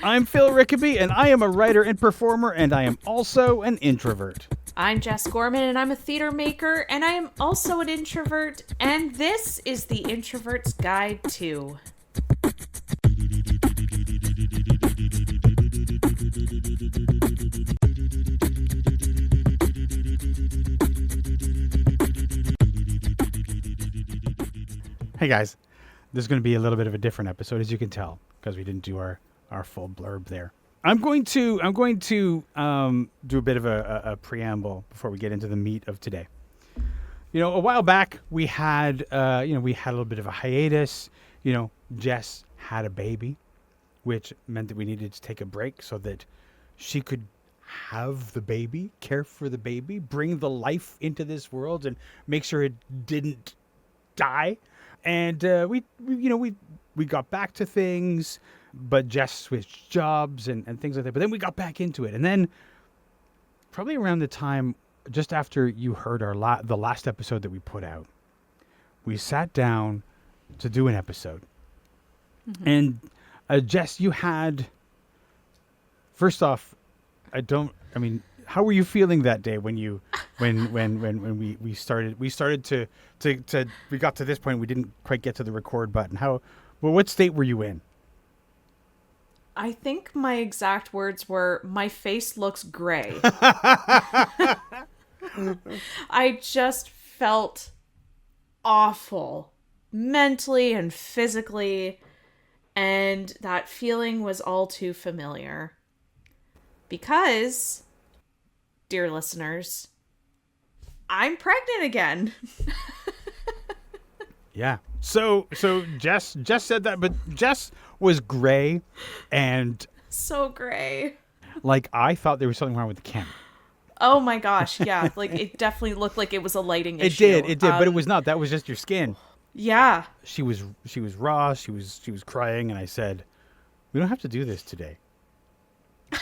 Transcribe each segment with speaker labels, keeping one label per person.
Speaker 1: I'm Phil Rickaby, and I am a writer and performer, and I am also an introvert.
Speaker 2: I'm Jess Gorman, and I'm a theater maker, and I am also an introvert, and this is the Introvert's Guide to.
Speaker 1: Hey guys, this is going to be a little bit of a different episode, as you can tell, because we didn't do our full blurb there. I'm going to do a bit of a preamble before we get into the meat of today. You know, a while back we had a little bit of a hiatus. You know, Jess had a baby, which meant that we needed to take a break so that she could have the baby, care for the baby, bring the life into this world, and make sure it didn't die. And we got back to things, but Jess switched jobs and things like that. But then we got back into it. And then probably around the time, just after you heard the last episode that we put out, we sat down to do an episode. Mm-hmm. And Jess, you had, first off, how were you feeling that day when we started to we got to this point, we didn't quite get to the record button. What state were you in?
Speaker 2: I think my exact words were, my face looks gray. I just felt awful mentally and physically, and that feeling was all too familiar. Because, dear listeners, I'm pregnant again.
Speaker 1: Yeah. So Jess said that, but Jess was gray and
Speaker 2: so gray.
Speaker 1: Like, I thought there was something wrong with the camera.
Speaker 2: Oh my gosh, yeah. Like, it definitely looked like it was a lighting issue.
Speaker 1: It did, but it was not. That was just your skin.
Speaker 2: Yeah.
Speaker 1: She was raw, she was crying, and I said, "We don't have to do this today."
Speaker 2: It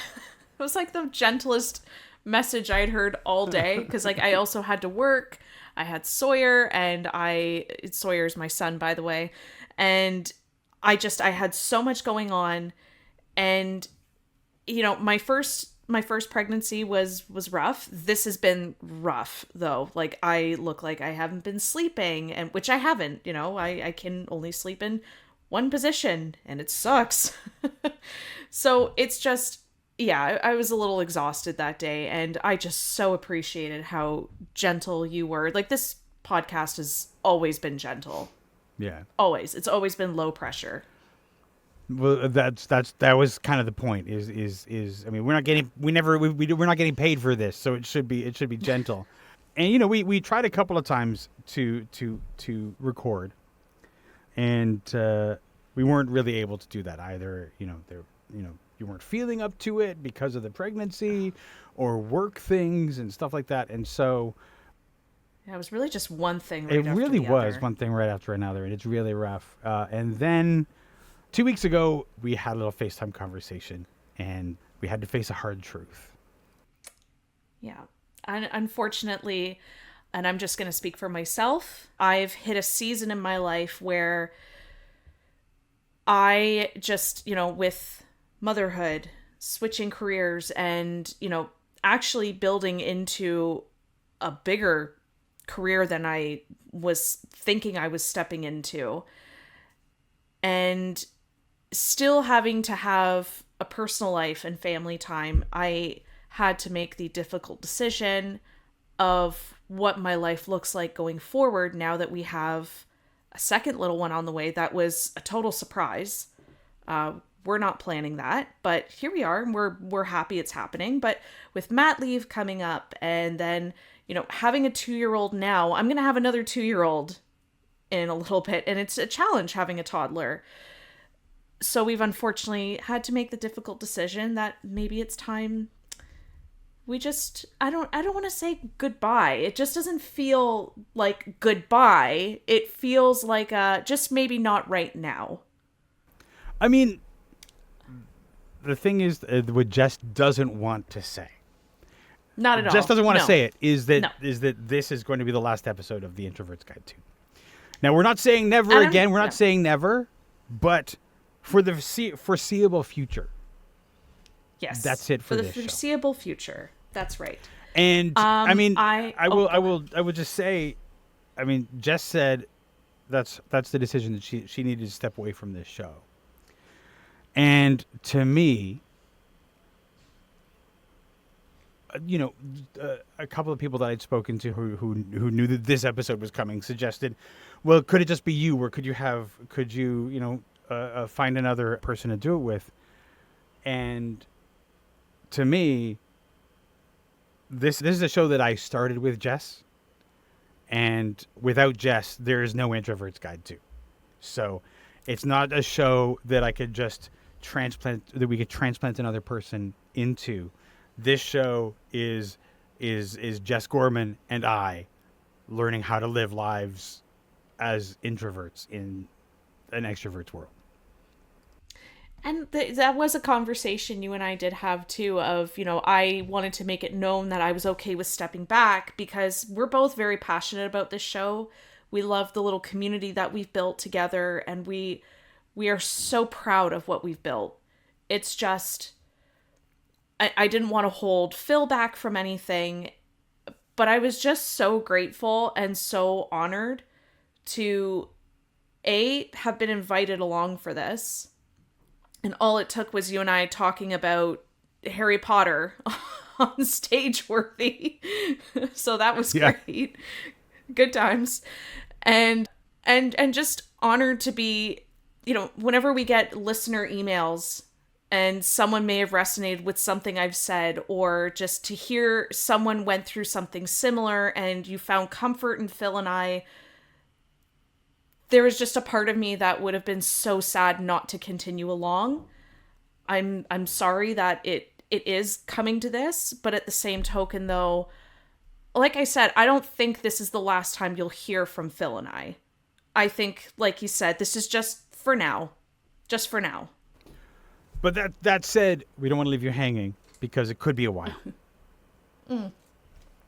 Speaker 2: was like the gentlest message I'd heard all day, because like I also had to work. I had Sawyer, and Sawyer's my son, by the way, and I had so much going on, and you know, my first pregnancy was rough. This has been rough though. Like, I look like I haven't been sleeping, and which I haven't. You know, I can only sleep in one position, and it sucks. So it's just. Yeah, I was a little exhausted that day, and I just so appreciated how gentle you were. Like, this podcast has always been gentle.
Speaker 1: Yeah.
Speaker 2: Always. It's always been low pressure.
Speaker 1: Well, that was kind of the point. Is I mean, we're not getting paid for this, so it should be gentle. And you know, we tried a couple of times to record, and we weren't really able to do that either. You weren't feeling up to it because of the pregnancy or work things and stuff like that. And so
Speaker 2: yeah, it was really just one thing
Speaker 1: right after the other. It really was one thing right after another, and it's really rough. And then 2 weeks ago, we had a little FaceTime conversation, and we had to face a hard truth.
Speaker 2: Yeah. And unfortunately, and I'm just going to speak for myself, I've hit a season in my life where I just, with motherhood, switching careers, and, actually building into a bigger career than I was thinking I was stepping into, and still having to have a personal life and family time, I had to make the difficult decision of what my life looks like going forward now that we have a second little one on the way. That was a total surprise. We're not planning that, but here we are, and we're happy it's happening. But with mat leave coming up, and then, having a 2-year-old now, I'm going to have another 2-year-old in a little bit, and it's a challenge having a toddler. So we've unfortunately had to make the difficult decision that maybe it's time I don't want to say goodbye. It just doesn't feel like goodbye. It feels like just maybe not right now.
Speaker 1: I mean, the thing is, what Jess doesn't want to say.
Speaker 2: Not at all.
Speaker 1: Jess doesn't want to say it. Is that this is going to be the last episode of the Introvert's Guide to. Now, we're not saying never again. We're not saying never, but for the foreseeable future,
Speaker 2: Yes.
Speaker 1: That's it
Speaker 2: For
Speaker 1: for
Speaker 2: the
Speaker 1: this show.
Speaker 2: foreseeable future. That's right.
Speaker 1: And I mean,
Speaker 2: Go ahead.
Speaker 1: I will just say, I mean, Jess said that's the decision that she needed to step away from this show. And to me, a couple of people that I'd spoken to who knew that this episode was coming suggested, well, could it just be you, or could you find another person to do it with? And to me, this is a show that I started with Jess, and without Jess, there is no Introvert's Guide 2. So it's not a show that I could just we could transplant another person into. This show is Jess Gorman and I learning how to live lives as introverts in an extrovert's world.
Speaker 2: And that was a conversation you and I did have too of, I wanted to make it known that I was okay with stepping back because we're both very passionate about this show. We love the little community that we've built together, and we are so proud of what we've built. It's just, I didn't want to hold Phil back from anything, but I was just so grateful and so honored to have been invited along for this. And all it took was you and I talking about Harry Potter on stage worthy. So that was great. Good times. And just honored to be, whenever we get listener emails and someone may have resonated with something I've said, or just to hear someone went through something similar and you found comfort in Phil and I, there was just a part of me that would have been so sad not to continue along. I'm sorry that it is coming to this, but at the same token though, like I said, I don't think this is the last time you'll hear from Phil and I. I think, like you said, this is just for now. Just for now.
Speaker 1: But that said, we don't want to leave you hanging because it could be a while.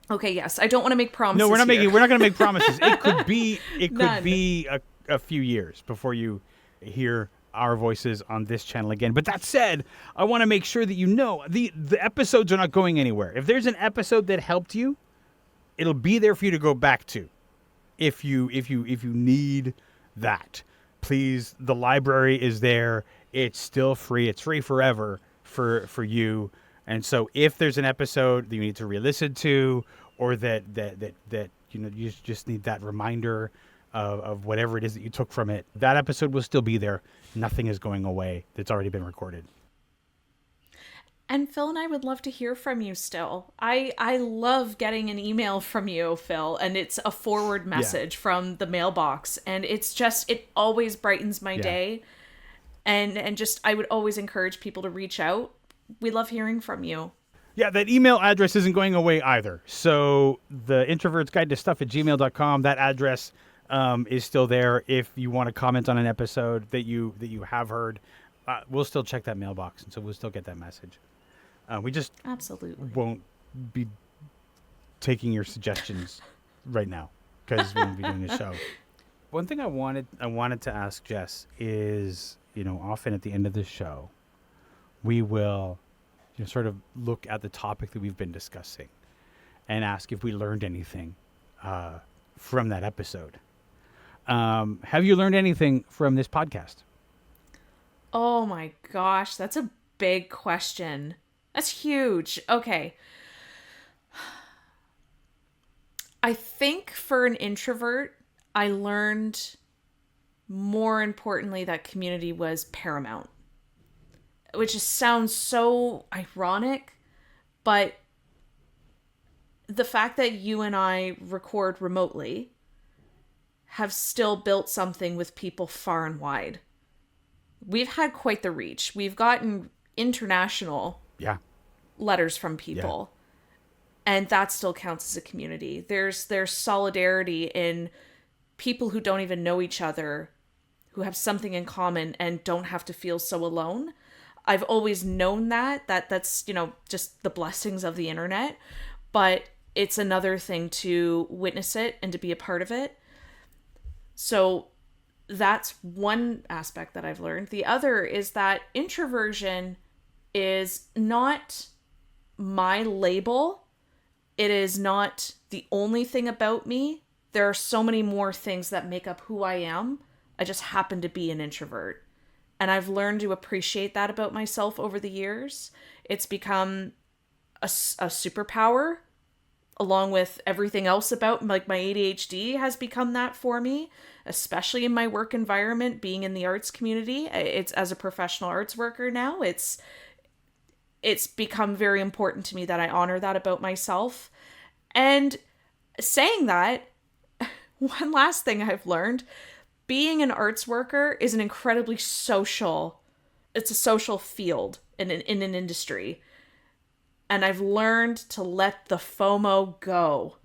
Speaker 2: Okay, yes. I don't want to make promises.
Speaker 1: No, we're not
Speaker 2: here.
Speaker 1: we're not going to make promises. It could be
Speaker 2: None.
Speaker 1: a few years before you hear our voices on this channel again. But that said, I want to make sure that you know the episodes are not going anywhere. If there's an episode that helped you, it'll be there for you to go back to. If you need that, please, the library is there. It's still free. It's free forever for you. And so if there's an episode that you need to re-listen to, or that you just need that reminder of whatever it is that you took from it, that episode will still be there. Nothing is going away. It's already been recorded.
Speaker 2: And Phil and I would love to hear from you still. I love getting an email from you, Phil, and it's a forward message from the mailbox. And it's just, it always brightens my day. And just, I would always encourage people to reach out. We love hearing from you.
Speaker 1: Yeah, that email address isn't going away either. So the introvert's guide to stuff@gmail.com, that address is still there. If you want to comment on an episode that you have heard, we'll still check that mailbox, and so we'll still get that message. We just
Speaker 2: absolutely
Speaker 1: won't be taking your suggestions right now because we won't be doing a show. One thing I wanted to ask Jess is, often at the end of the show, we will sort of look at the topic that we've been discussing and ask if we learned anything from that episode. Have you learned anything from this podcast?
Speaker 2: Oh my gosh, that's a big question. That's huge. Okay. I think for an introvert, I learned more importantly that community was paramount. Which just sounds so ironic, but the fact that you and I record remotely have still built something with people far and wide. We've had quite the reach. We've gotten international letters from people. And that still counts as a community. There's solidarity in people who don't even know each other, who have something in common and don't have to feel so alone. I've always known that's, just the blessings of the internet, but it's another thing to witness it and to be a part of it. So that's one aspect that I've learned. The other is that introversion is not my label. It is not the only thing about me. There are so many more things that make up who I am. I just happen to be an introvert. And I've learned to appreciate that about myself over the years. It's become a superpower, along with everything else about, like, my ADHD has become that for me, especially in my work environment, being in the arts community. It's, as a professional arts worker now, it's become very important to me that I honor that about myself. And saying that, one last thing I've learned, being an arts worker is an incredibly social, it's a social field in an industry. And I've learned to let the FOMO go.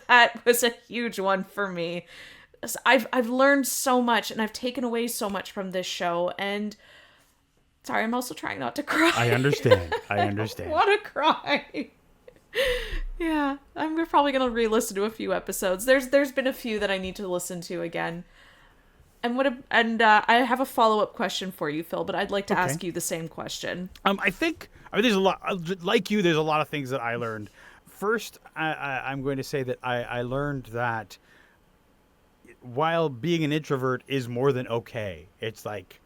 Speaker 2: That was a huge one for me. I've learned so much, and I've taken away so much from this show. And sorry, I'm also trying not to cry.
Speaker 1: I understand. I
Speaker 2: I
Speaker 1: understand.
Speaker 2: don't want to cry. Yeah, I'm probably gonna re-listen to a few episodes. There's been a few that I need to listen to again. And I have a follow-up question for you, Phil, but I'd like to ask you the same question.
Speaker 1: I think there's a lot, like you, there's a lot of things that I learned. First, I'm going to say that I learned that while being an introvert is more than okay, it's like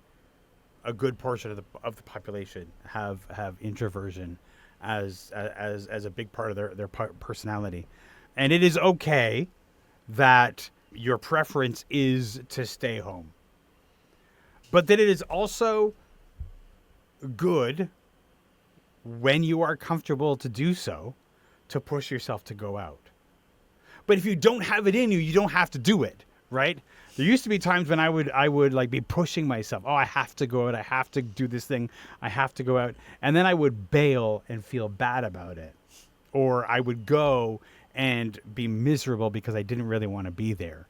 Speaker 1: a good portion of the population have introversion as a big part of their personality. And it is okay that your preference is to stay home. But that it is also good, when you are comfortable to do so, to push yourself to go out. But if you don't have it in you, you don't have to do it, right? There used to be times when I would like be pushing myself. Oh, I have to go out. I have to do this thing. I have to go out. And then I would bail and feel bad about it. Or I would go and be miserable because I didn't really want to be there.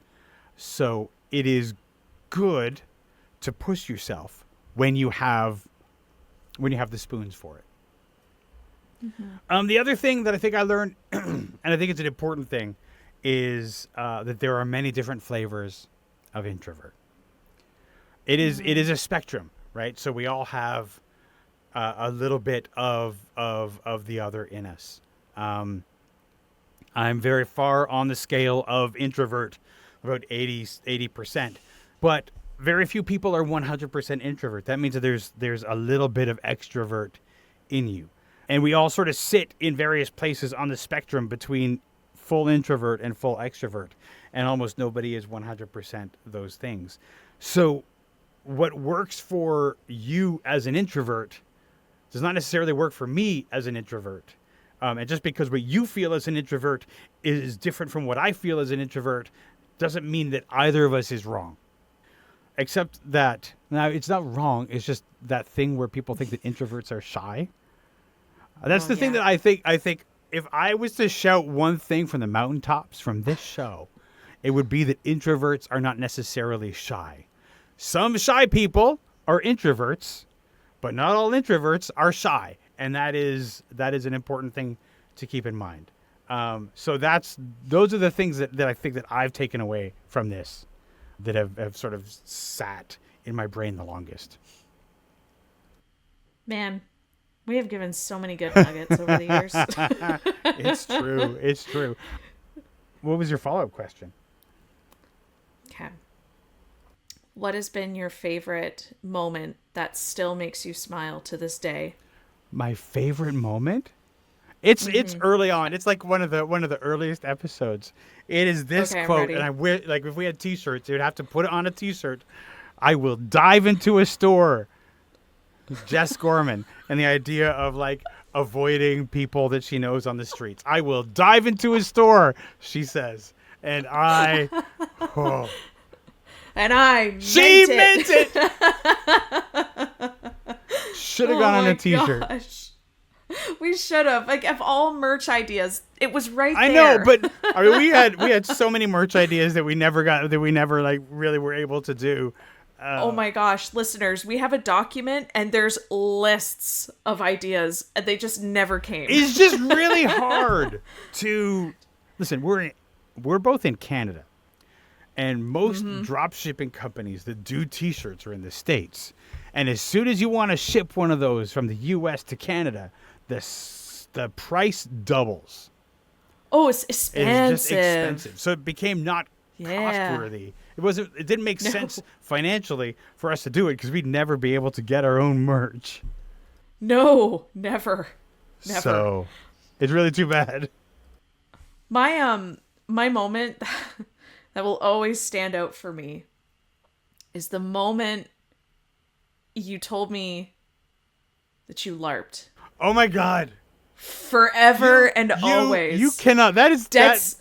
Speaker 1: So it is good to push yourself when you have the spoons for it. Mm-hmm. The other thing that I think I learned, and I think it's an important thing, is that there are many different flavors of introvert. It is a spectrum, right? So we all have a little bit of the other in us. I'm very far on the scale of introvert, about 80%. But very few people are 100% introvert. That means that there's a little bit of extrovert in you. And we all sort of sit in various places on the spectrum between full introvert and full extrovert. And almost nobody is 100% those things. So what works for you as an introvert does not necessarily work for me as an introvert. And just because what you feel as an introvert is different from what I feel as an introvert doesn't mean that either of us is wrong. Except that, now it's not wrong, it's just that thing where people think that introverts are shy. That's the thing that I think if I was to shout one thing from the mountaintops from this show, it would be that introverts are not necessarily shy. Some shy people are introverts, but not all introverts are shy. And that is an important thing to keep in mind. So those are the things that I think that I've taken away from this, that have sort of sat in my brain the longest.
Speaker 2: Man, we have given so many good nuggets over the years.
Speaker 1: It's true. It's true. What was your follow-up question?
Speaker 2: Okay. What has been your favorite moment that still makes you smile to this day?
Speaker 1: My favorite moment? It's early on. It's like one of the earliest episodes. It is this quote, and I wish, like, if we had T-shirts, you'd have to put it on a T-shirt. I will dive into a store. Jess Gorman, and the idea of like avoiding people that she knows on the streets. I will dive into a store, she says, and I. Oh.
Speaker 2: And I.
Speaker 1: She meant it. Should have gone on a T-shirt.
Speaker 2: Gosh. We should have. Like, of all merch ideas, it was right there.
Speaker 1: I know, but I mean, we had so many merch ideas that we never like really were able to do.
Speaker 2: Oh my gosh, listeners, we have a document and there's lists of ideas and they just never came.
Speaker 1: It's just really hard to listen. We're both in Canada, And most drop shipping companies that do T-shirts are in the States. And as soon as you want to ship one of those from the U.S. to Canada, the price doubles.
Speaker 2: Oh, it's
Speaker 1: It's
Speaker 2: expensive.
Speaker 1: just expensive. So it became not cost-worthy. It didn't make sense financially for us to do it because we'd never be able to get our own merch.
Speaker 2: No, never.
Speaker 1: So it's really too bad.
Speaker 2: My moment that will always stand out for me is the moment you told me that you LARPed.
Speaker 1: Oh my God.
Speaker 2: Forever and always.
Speaker 1: You cannot. That is
Speaker 2: dead.
Speaker 1: that.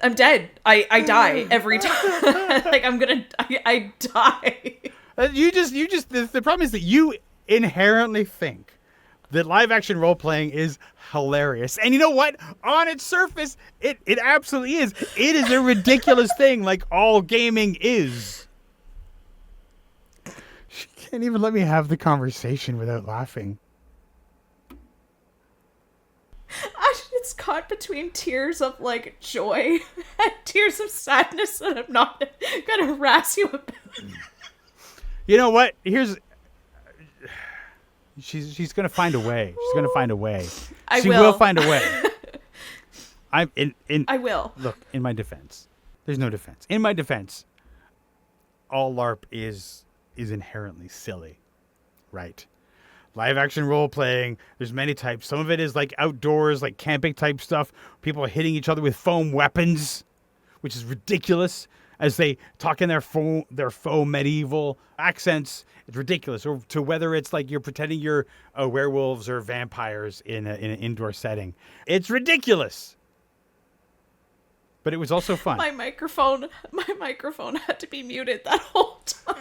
Speaker 2: I'm dead. I die every time. Like I die.
Speaker 1: The problem is that you inherently think that live action role playing is hilarious. And you know what? On its surface, it absolutely is. It is a ridiculous thing, like all gaming is. She can't even let me have the conversation without laughing.
Speaker 2: It's caught between tears of like joy and tears of sadness that I'm not gonna harass you about.
Speaker 1: You know what? She's gonna find a way. She's gonna find a way. She will find a way. I
Speaker 2: will.
Speaker 1: Look, in my defense, there's no defense. In my defense, all LARP is inherently silly, right? Live action role playing, there's many types. Some of it is like outdoors, like camping type stuff. People are hitting each other with foam weapons, which is ridiculous as they talk in their faux medieval accents. It's ridiculous. Or to whether it's like you're pretending you're werewolves or vampires in an indoor setting. It's ridiculous. But it was also fun.
Speaker 2: My microphone had to be muted that whole time.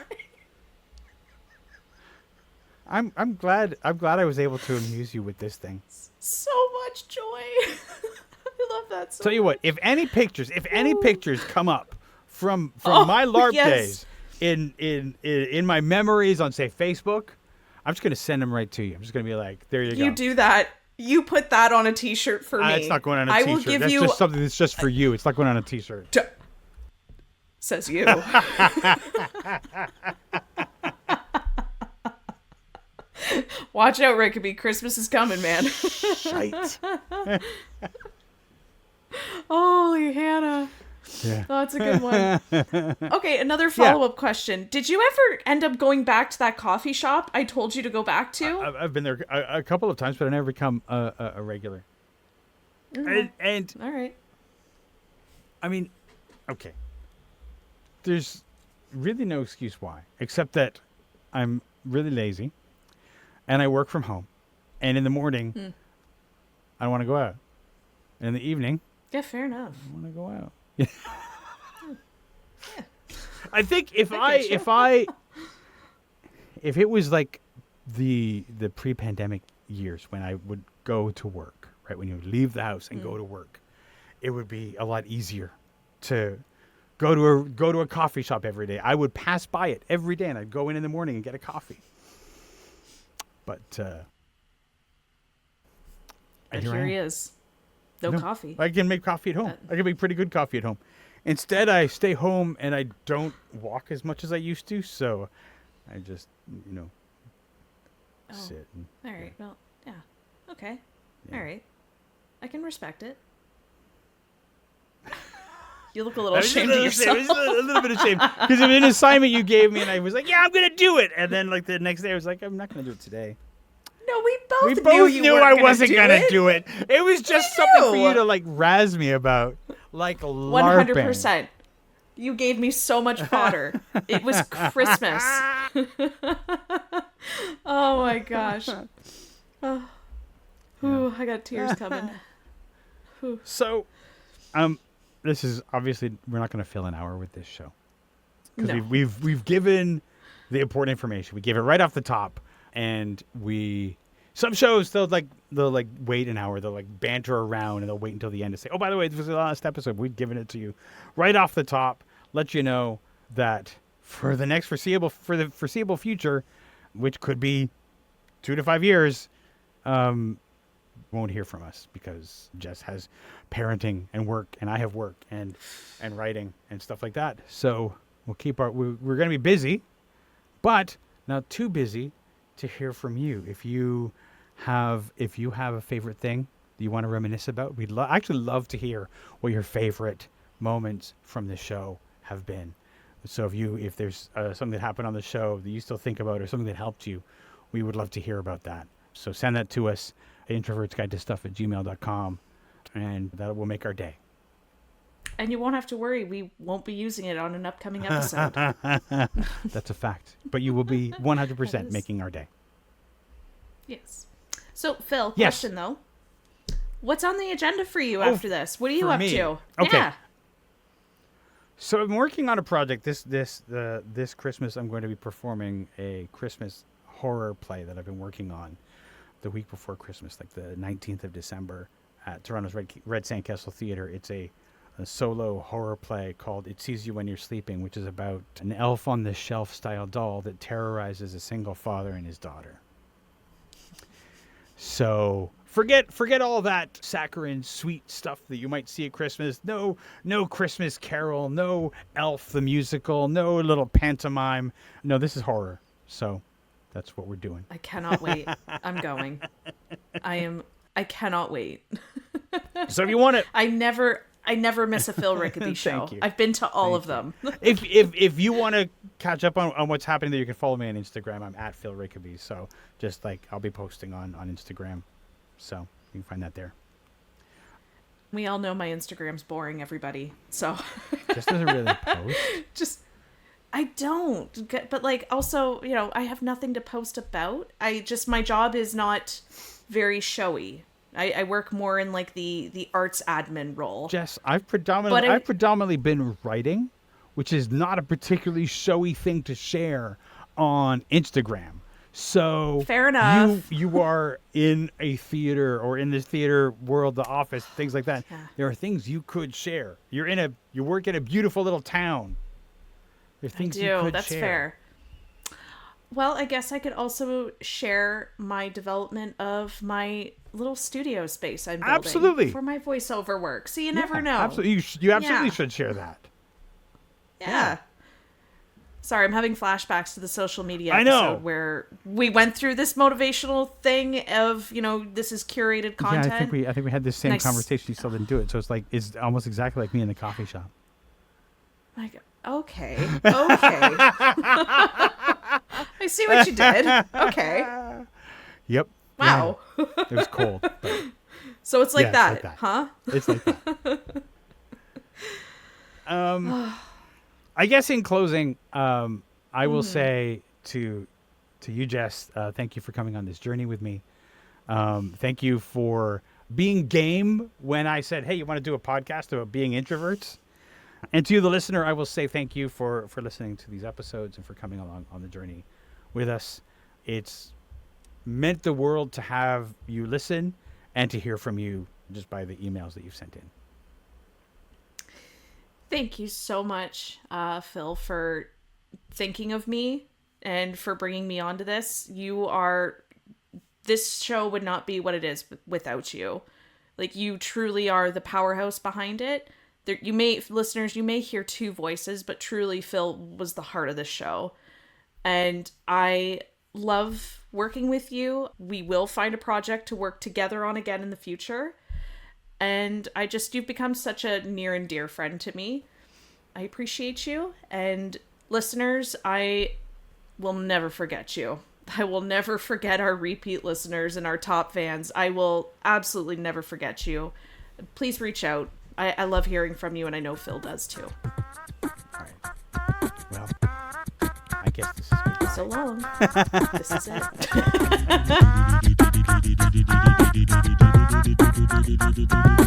Speaker 1: I'm glad I was able to amuse you with this thing.
Speaker 2: So much joy. I love that so
Speaker 1: Tell you what, if any pictures come up from my LARP days in my memories on say Facebook, I'm just gonna send them right to you. I'm just gonna be like, there you go.
Speaker 2: You do that. You put that on a T-shirt for me.
Speaker 1: It's not going on a T-shirt.
Speaker 2: I will give
Speaker 1: that's
Speaker 2: you
Speaker 1: just something that's just for you. It's not going on a T-shirt.
Speaker 2: Says you. Watch out, Rickaby. Christmas is coming, man.
Speaker 1: Shite.
Speaker 2: Holy Hannah.
Speaker 1: Yeah.
Speaker 2: Oh, that's a good one. Okay, another follow-up question. Did you ever end up going back to that coffee shop I told you to go back to?
Speaker 1: I've been there a couple of times, but I never become a regular.
Speaker 2: Mm-hmm.
Speaker 1: And
Speaker 2: all right.
Speaker 1: I mean, okay. There's really no excuse why, except that I'm really lazy, and I work from home, and in the morning, I don't want to go out, and in the evening,
Speaker 2: yeah, fair enough.
Speaker 1: I want to go out. Yeah. I think if it was like the pre-pandemic years when I would go to work, right, when you would leave the house and go to work, it would be a lot easier to go to a coffee shop every day. I would pass by it every day, and I'd go in the morning and get a coffee. But
Speaker 2: here he is. No coffee.
Speaker 1: I can make coffee at home. I can make pretty good coffee at home. Instead, I stay home and I don't walk as much as I used to. So I just, sit. And,
Speaker 2: all right. Well, yeah. Okay. Yeah. All right. I can respect it. You look a little ashamed of yourself.
Speaker 1: I was a little bit ashamed because of an assignment you gave me, and I was like, "Yeah, I'm gonna do it." And then, like the next day, I was like, "I'm not gonna do it today."
Speaker 2: No, we both
Speaker 1: knew I wasn't gonna do it. It was just something for you to like razz me about, like LARPing.
Speaker 2: 100%. You gave me so much fodder. It was Christmas. Oh my gosh. Oh. Ooh, I got tears coming.
Speaker 1: So, this is obviously we're not going to fill an hour with this show because we've given the important information. We gave it right off the top, and some shows they'll wait an hour. They'll like banter around and they'll wait until the end to say, "Oh, by the way, this was the last episode. We've given it to you right off the top. Let you know that for the foreseeable future, which could be 2 to 5 years, won't hear from us because Jess has parenting and work, and I have work and writing and stuff like that. So we'll keep we're going to be busy, but not too busy to hear from you. If you have a favorite thing that you want to reminisce about, we'd actually love to hear what your favorite moments from the show have been. So if there's something that happened on the show that you still think about or something that helped you, we would love to hear about that. So send that to us at introvertsguide2stuff@gmail.com, and that will make our day.
Speaker 2: And you won't have to worry. We won't be using it on an upcoming episode.
Speaker 1: That's a fact. But you will be 100% making our day.
Speaker 2: Yes. So, Phil,
Speaker 1: Yes.
Speaker 2: question though. What's on the agenda for you after this? What are you up
Speaker 1: me.
Speaker 2: to?
Speaker 1: Okay.
Speaker 2: Yeah.
Speaker 1: So I'm working on a project. This Christmas, I'm going to be performing a Christmas horror play that I've been working on the week before Christmas, like the 19th of December at Toronto's Red Sandcastle Theatre. It's a solo horror play called It Sees You When You're Sleeping, which is about an elf on the shelf style doll that terrorizes a single father and his daughter. So forget all that saccharine, sweet stuff that you might see at Christmas. No Christmas Carol, no Elf the musical, no little pantomime. No, this is horror. So that's what we're doing.
Speaker 2: I cannot wait. I'm going. I cannot wait.
Speaker 1: So if you want it,
Speaker 2: I never miss a Phil Rickaby show.
Speaker 1: Thank you.
Speaker 2: I've been to all of them.
Speaker 1: if you want to catch up on what's happening there, you can follow me on Instagram. I'm at Phil Rickaby. So just like I'll be posting on Instagram. So you can find that there.
Speaker 2: We all know my Instagram's boring, everybody. So
Speaker 1: Just doesn't really post.
Speaker 2: I don't. But like also, I have nothing to post about. My job is not very showy. I work more in like the arts admin role.
Speaker 1: Jess, I've predominantly been writing, which is not a particularly showy thing to share on Instagram. So
Speaker 2: fair enough.
Speaker 1: You are in a theater or in this theater world, the office, things like that.
Speaker 2: Yeah.
Speaker 1: There are things you could share. You work in a beautiful little town. There are things you could
Speaker 2: That's
Speaker 1: share.
Speaker 2: fair. Well, I guess I could also share my development of my little studio space I'm building
Speaker 1: Absolutely.
Speaker 2: for my voiceover work. So you never know.
Speaker 1: Absolutely. You absolutely should share that.
Speaker 2: Yeah. Sorry, I'm having flashbacks to the social media
Speaker 1: I know.
Speaker 2: episode where we went through this motivational thing of, this is curated content.
Speaker 1: Yeah, I think we had this same conversation. You still didn't do it. So it's almost exactly like me in the coffee shop.
Speaker 2: Okay. I see what you did. Okay.
Speaker 1: Yep.
Speaker 2: Wow.
Speaker 1: Yeah. It was cold. But
Speaker 2: So it's like,
Speaker 1: yeah,
Speaker 2: that,
Speaker 1: it's like that,
Speaker 2: huh?
Speaker 1: It's like that. I guess in closing, I will say to you, Jess, thank you for coming on this journey with me. Thank you for being game when I said, hey, you want to do a podcast about being introverts? And to you, the listener, I will say thank you for listening to these episodes and for coming along on the journey with us. It's meant the world to have you listen and to hear from you just by the emails that you've sent in.
Speaker 2: Thank you so much, Phil, for thinking of me and for bringing me onto this. This show would not be what it is without you. Like, you truly are the powerhouse behind it. Listeners, you may hear two voices, but truly Phil was the heart of the show. And I love working with you. We will find a project to work together on again in the future. And you've become such a near and dear friend to me. I appreciate you. And listeners, I will never forget you. I will never forget our repeat listeners and our top fans. I will absolutely never forget you. Please reach out. I love hearing from you, and I know Phil does too.
Speaker 1: All right. Well, I guess this is good.
Speaker 2: So long. This is it.